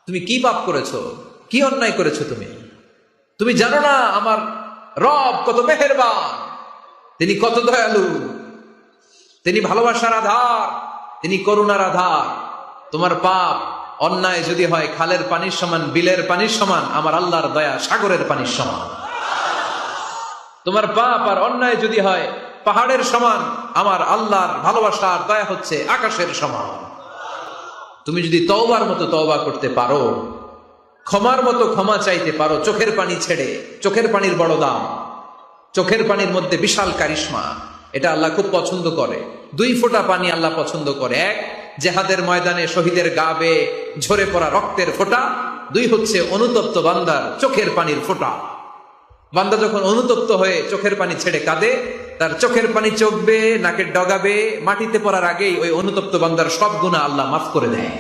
তুমি কি পাপ করেছো, কি অন্যায় করেছো? তুমি তুমি জানো না আমার রব কত মেহেরবান, তিনি কত দয়ালু, তিনি ভালোবাসার আধার, তিনি করুণার আধার। তোমার পাপ অন্যায় যদি হয় খালের পানির সমান, বিলের পানির সমান, আমার আল্লাহর দয়া সাগরের পানির সমান। তোমার পাপ আর অন্যায় যদি হয় পাহাড়ের সমান, আমার আল্লাহর ভালোবাসার দয়া হচ্ছে আকাশের সমান। তুমি যদি তওবার মতো তওবা করতে পারো, ক্ষমার মতো ক্ষমা চাইতে পারো, চোখের পানি ছেড়ে, চোখের পানির বড় দাম, চোখের পানির মধ্যে বিশাল কারিশমা, এটা আল্লাহ খুব পছন্দ করে। 2 ফোঁটা পানি আল্লাহ পছন্দ করে। 1 জেহাদের ময়দানে শহীদের গা বেয়ে ঝরে পড়া রক্তের ফোঁটা, 2 হচ্ছে অনুতপ্ত বান্দার চোখের পানির ফোঁটা। বান্দা যখন অনুতপ্ত হয়ে চোখের পানি ছেড়ে কাঁদে, তার চোখের পানি চোখবে, নাকের ডগাবে, মাটিতে পড়ার আগেই ওই অনুতপ্ত বান্দার সব গুনাহ আল্লাহ মাফ করে দেয়।